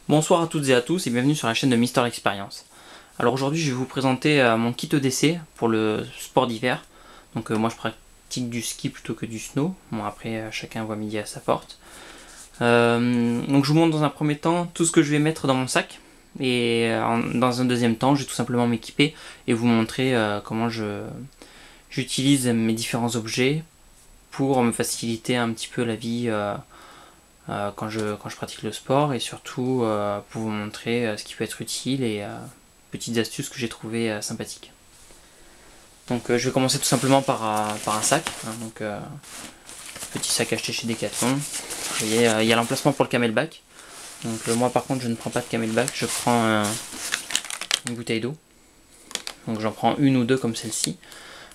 Bonsoir à toutes et à tous et bienvenue sur la chaîne de Mister Experience. Alors aujourd'hui je vais vous présenter mon kit EDC pour le sport d'hiver. Donc moi je pratique du ski plutôt que du snow. Bon après chacun voit midi à sa porte. Donc je vous montre dans un premier temps tout ce que je vais mettre dans mon sac. Et dans un deuxième temps je vais tout simplement m'équiper et vous montrer comment j'utilise mes différents objets pour me faciliter un petit peu la vie quand je pratique le sport, et surtout pour vous montrer ce qui peut être utile et petites astuces que j'ai trouvées sympathiques. Donc je vais commencer tout simplement par un sac, hein, donc petit sac acheté chez Decathlon. Vous voyez, il y a l'emplacement pour le camelback. Donc moi par contre je ne prends pas de camelback, je prends une bouteille d'eau. Donc j'en prends une ou deux comme celle-ci.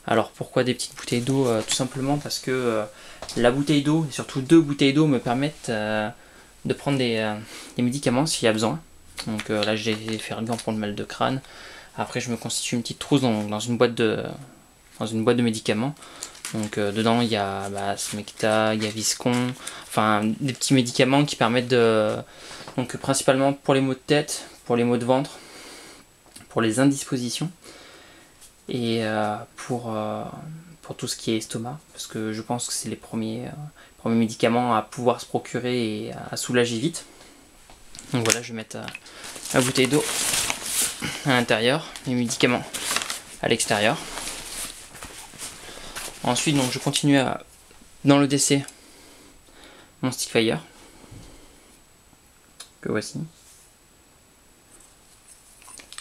Alors pourquoi des petites bouteilles d'eau? Tout simplement parce que la bouteille d'eau, et surtout deux bouteilles d'eau, me permettent de prendre des médicaments s'il y a besoin. Donc là j'ai fait un gant pour le mal de crâne. Après je me constitue une petite trousse dans une boîte de médicaments. Donc dedans il y a Smecta, il y a Viscon, enfin des petits médicaments qui permettent donc principalement pour les maux de tête, pour les maux de ventre, pour les indispositions. Et pour tout ce qui est estomac, parce que je pense que c'est les premiers médicaments à pouvoir se procurer et à soulager vite. Donc voilà, je vais mettre la bouteille d'eau à l'intérieur, les médicaments à l'extérieur. Ensuite, donc, je continue dans le DC mon Stickfire, que voici.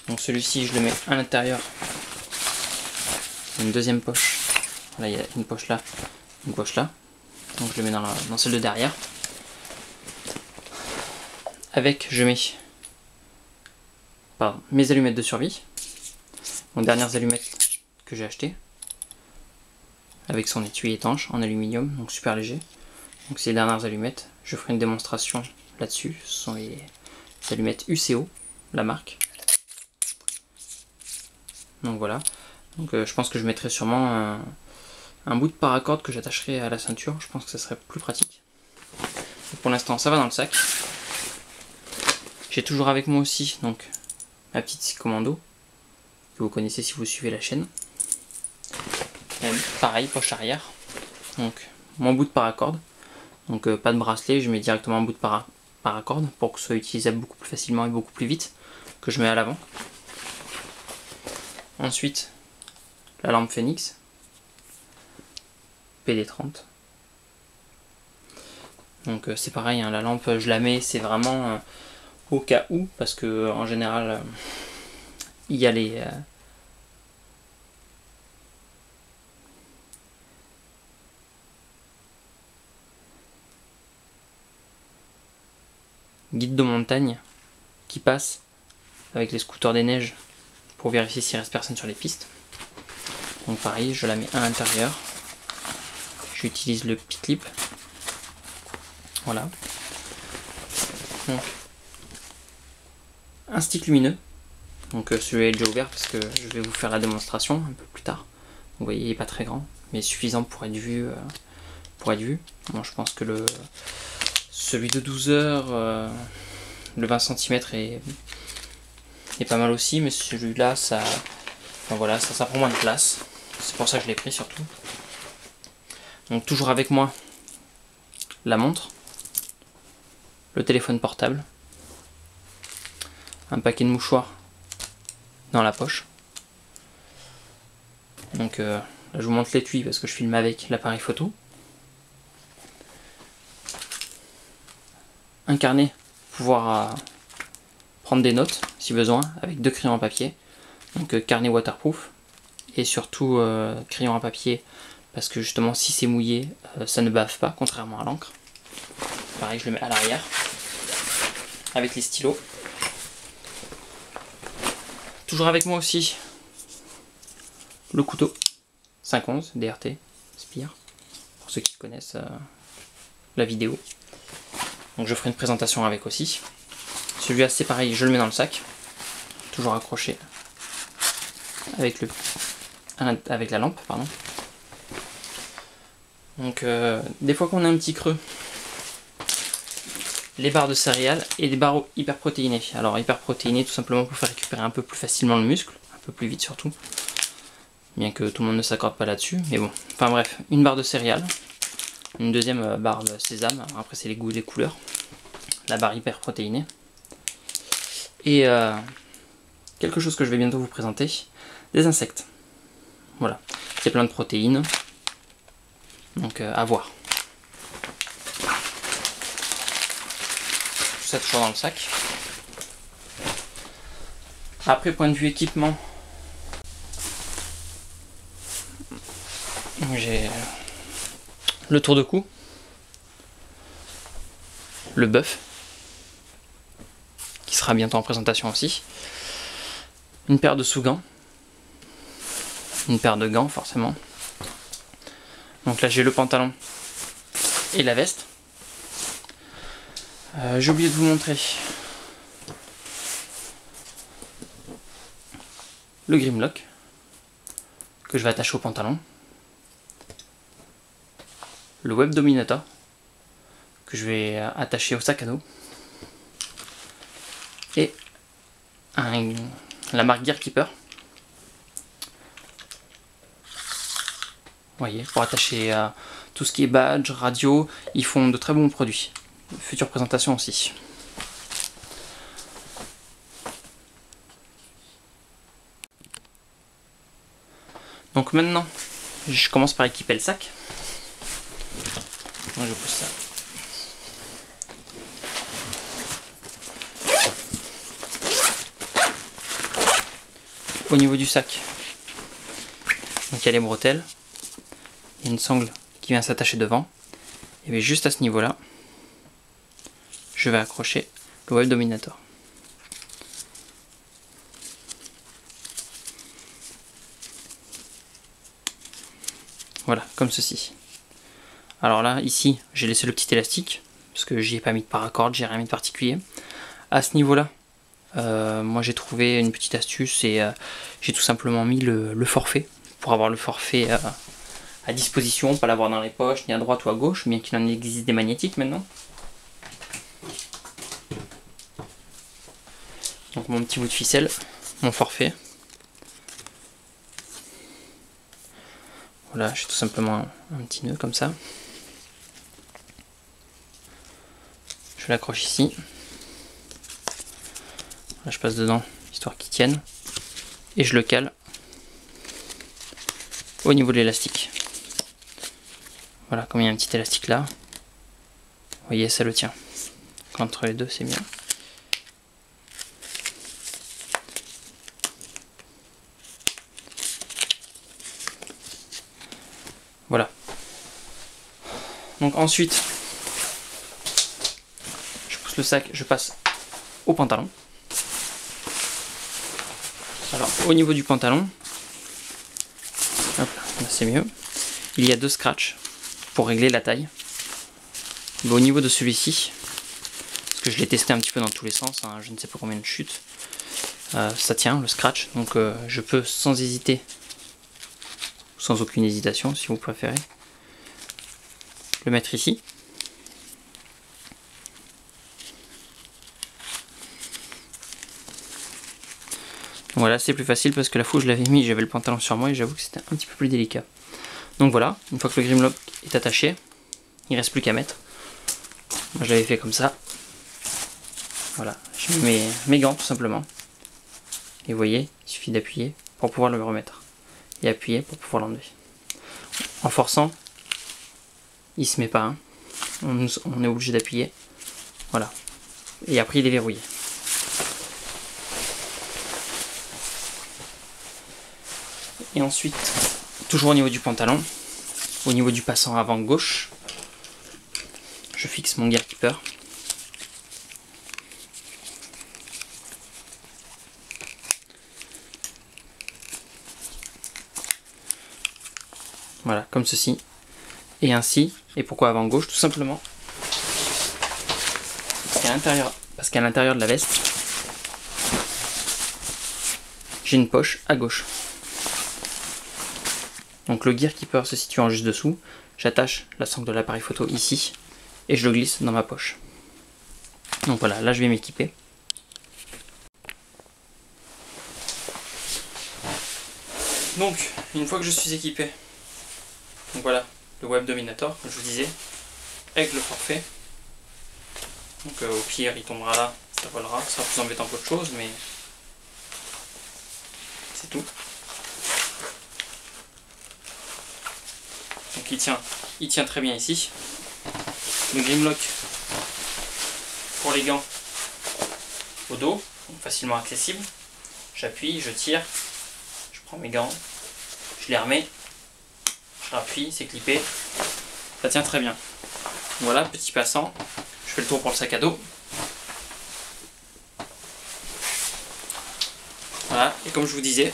Donc celui-ci, je le mets à l'intérieur. Une deuxième poche, là il y a une poche là, une poche là, donc je le mets dans celle de derrière. Avec, je mets mes allumettes de survie, donc dernières allumettes que j'ai achetées, avec son étui étanche en aluminium, donc super léger. Donc ces dernières allumettes, je ferai une démonstration là-dessus. Ce sont les allumettes UCO, la marque. Donc voilà. Donc je pense que je mettrai sûrement un bout de paracorde que j'attacherai à la ceinture. Je pense que ça serait plus pratique. Et pour l'instant ça va dans le sac. J'ai toujours avec moi aussi donc ma petite scie commando, que vous connaissez si vous suivez la chaîne. Et pareil, poche arrière. Donc mon bout de paracorde. Donc pas de bracelet, je mets directement un bout de paracorde pour que ce soit utilisable beaucoup plus facilement et beaucoup plus vite, que je mets à l'avant. Ensuite, la lampe Phoenix PD30. Donc c'est pareil, hein, la lampe je la mets, c'est vraiment au cas où, parce que en général il y a les guides de montagne qui passent avec les scooters des neiges pour vérifier s'il reste personne sur les pistes. Donc pareil, je la mets à l'intérieur. J'utilise le petit clip. Voilà. Donc un stick lumineux. Donc celui-là est déjà ouvert parce que je vais vous faire la démonstration un peu plus tard. Vous voyez, il n'est pas très grand, mais suffisant pour être vu. Bon, je pense que celui de 12 heures, le 20 cm est pas mal aussi, mais celui-là, ça prend moins de place. C'est pour ça que je l'ai pris surtout. Donc toujours avec moi la montre, le téléphone portable, un paquet de mouchoirs dans la poche. Donc là je vous montre l'étui parce que je filme avec l'appareil photo. Un carnet pour pouvoir prendre des notes si besoin, avec 2 crayons à papier. Donc carnet waterproof et surtout crayon à papier, parce que justement si c'est mouillé ça ne bave pas, contrairement à l'encre. Pareil, je le mets à l'arrière avec les stylos. Toujours avec moi aussi le couteau 511 DRT Spire, pour ceux qui connaissent la vidéo. Donc je ferai une présentation avec aussi. Celui-là c'est pareil, je le mets dans le sac, toujours accroché avec la lampe, pardon. Donc des fois qu'on a un petit creux, les barres de céréales et des barres hyper protéinées. Alors hyper protéinées tout simplement pour faire récupérer un peu plus facilement le muscle, un peu plus vite surtout. Bien que tout le monde ne s'accorde pas là-dessus, mais bon. Enfin bref, une barre de céréales, une deuxième barre de sésame, après c'est les goûts et les couleurs. La barre hyper protéinée. Et quelque chose que je vais bientôt vous présenter, des insectes. Voilà, c'est plein de protéines, donc à voir. Tout ça toujours dans le sac. Après, point de vue équipement, j'ai le tour de cou, le bœuf, qui sera bientôt en présentation aussi, une paire de sous-gants, une paire de gants forcément. Donc là j'ai le pantalon et la veste. J'ai oublié de vous montrer le Grimlock que je vais attacher au pantalon, le Web Dominator que je vais attacher au sac à dos et la marque Gearkeeper. Vous voyez, pour attacher tout ce qui est badge, radio, ils font de très bons produits. Future présentation aussi. Donc maintenant, je commence par équiper le sac. Donc je pousse ça. Au niveau du sac, donc il y a les bretelles, il y a une sangle qui vient s'attacher devant, et bien juste à ce niveau là, je vais accrocher le Web Dominator. Voilà, comme ceci. Alors là, ici, j'ai laissé le petit élastique, parce que j'y ai pas mis de paracorde, j'ai rien mis de particulier. À ce niveau-là, moi j'ai trouvé une petite astuce et j'ai tout simplement mis le forfait, pour avoir le forfait à disposition, pas l'avoir dans les poches, ni à droite ou à gauche, bien qu'il en existe des magnétiques maintenant. Donc mon petit bout de ficelle, mon forfait. Voilà, j'ai tout simplement un petit nœud comme ça. Je l'accroche ici. Là, je passe dedans, histoire qu'il tienne. Et je le cale au niveau de l'élastique. Voilà, comme il y a un petit élastique là, vous voyez, ça le tient. Entre les deux, c'est bien. Voilà. Donc ensuite, je pousse le sac, je passe au pantalon. Alors au niveau du pantalon, hop là, c'est mieux. Il y a deux scratchs pour régler la taille. Mais au niveau de celui-ci, parce que je l'ai testé un petit peu dans tous les sens, hein, je ne sais pas combien de chutes, ça tient le scratch, donc je peux sans hésiter, sans aucune hésitation si vous préférez, le mettre ici. Voilà, c'est plus facile parce que la fois où je l'avais mis, j'avais le pantalon sur moi et j'avoue que c'était un petit peu plus délicat. Donc voilà, une fois que le Grimlock est attaché, il ne reste plus qu'à mettre. Moi je l'avais fait comme ça. Voilà, je mets mes gants tout simplement. Et vous voyez, il suffit d'appuyer pour pouvoir le remettre. Et appuyer pour pouvoir l'enlever. En forçant, il se met pas. Hein. On est obligé d'appuyer. Voilà. Et après il est verrouillé. Et ensuite, toujours au niveau du pantalon, au niveau du passant avant gauche, je fixe mon Gearkeeper. Voilà, comme ceci. Et ainsi. Et pourquoi avant gauche? Tout simplement parce qu'à l'intérieur de la veste, j'ai une poche à gauche. Donc le Gearkeeper se situant juste dessous, j'attache la sangle de l'appareil photo ici et je le glisse dans ma poche. Donc voilà, là je vais m'équiper. Donc, une fois que je suis équipé, donc voilà, le Web Dominator, comme je vous disais, avec le forfait. Donc au pire, il tombera là, ça volera, ça sera plus embêtant qu'autre chose, mais c'est tout. Donc il tient très bien ici. Le Grimlock pour les gants au dos, donc facilement accessible. J'appuie, je tire, je prends mes gants, je les remets, je rappuie, c'est clippé, ça tient très bien. Voilà, petit passant, je fais le tour pour le sac à dos. Voilà, et comme je vous disais,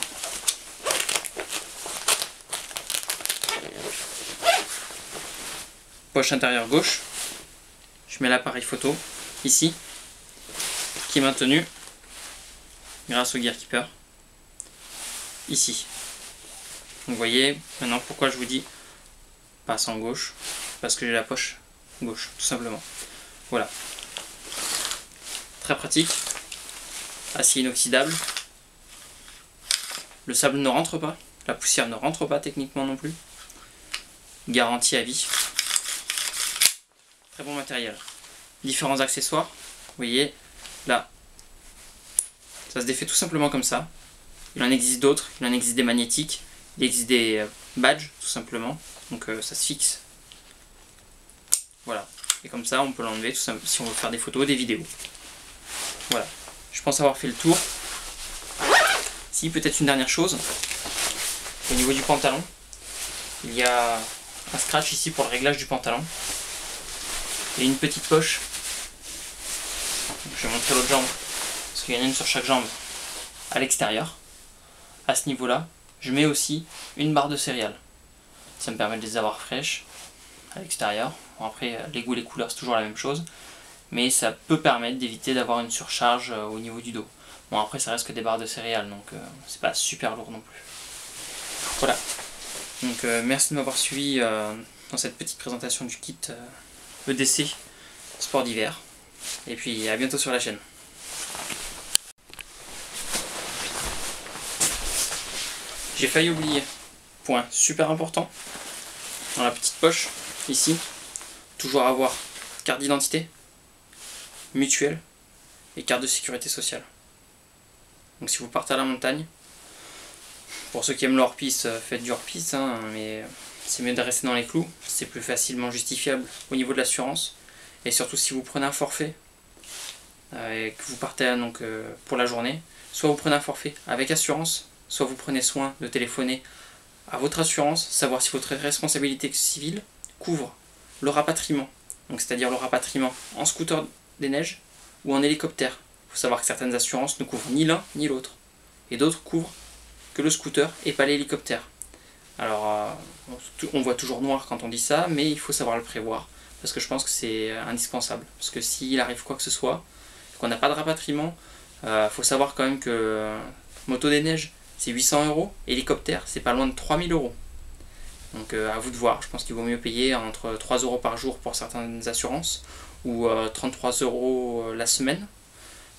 poche intérieure gauche, je mets l'appareil photo ici, qui est maintenu grâce au Gearkeeper, ici. Donc vous voyez maintenant pourquoi je vous dis passe en gauche, parce que j'ai la poche gauche, tout simplement. Voilà. Très pratique, acier inoxydable, le sable ne rentre pas, la poussière ne rentre pas techniquement non plus, garantie à vie. Très bon matériel. Différents accessoires, vous voyez, là, ça se défait tout simplement comme ça. Il en existe d'autres, il en existe des magnétiques, il existe des badges tout simplement, donc ça se fixe. Voilà, et comme ça on peut l'enlever si on veut faire des photos, des vidéos. Voilà, je pense avoir fait le tour. Si, peut-être une dernière chose, au niveau du pantalon, il y a un scratch ici pour le réglage du pantalon. Et une petite poche. Donc, je vais montrer l'autre jambe, parce qu'il y en a une sur chaque jambe à l'extérieur. À ce niveau-là, je mets aussi une barre de céréales. Ça me permet de les avoir fraîches à l'extérieur. Bon, après, les goûts et les couleurs, c'est toujours la même chose. Mais ça peut permettre d'éviter d'avoir une surcharge au niveau du dos. Bon, après, ça reste que des barres de céréales, donc c'est pas super lourd non plus. Voilà. Donc, merci de m'avoir suivi dans cette petite présentation du kit EDC Sport d'hiver. Et puis, à bientôt sur la chaîne. J'ai failli oublier, point super important, dans la petite poche, ici, toujours avoir carte d'identité, mutuelle et carte de sécurité sociale. Donc si vous partez à la montagne, pour ceux qui aiment le hors-piste, faites du hors-piste, hein, mais c'est mieux de rester dans les clous, c'est plus facilement justifiable au niveau de l'assurance, et surtout si vous prenez un forfait, et que vous partez donc, pour la journée, soit vous prenez un forfait avec assurance, soit vous prenez soin de téléphoner à votre assurance, savoir si votre responsabilité civile couvre le rapatriement, donc c'est-à-dire le rapatriement en scooter des neiges ou en hélicoptère. Il faut savoir que certaines assurances ne couvrent ni l'un ni l'autre, et d'autres couvrent que le scooter et pas l'hélicoptère. Alors on voit toujours noir quand on dit ça, mais il faut savoir le prévoir, parce que je pense que c'est indispensable, parce que s'il arrive quoi que ce soit, qu'on n'a pas de rapatriement, faut savoir quand même que moto des neiges c'est 800 €, hélicoptère c'est pas loin de 3000 €. Donc à vous de voir, je pense qu'il vaut mieux payer entre 3 € par jour pour certaines assurances, ou 33 € la semaine.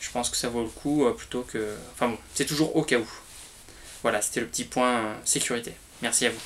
Je pense que ça vaut le coup plutôt que... Enfin bon, c'est toujours au cas où. Voilà, c'était le petit point sécurité. Merci à vous.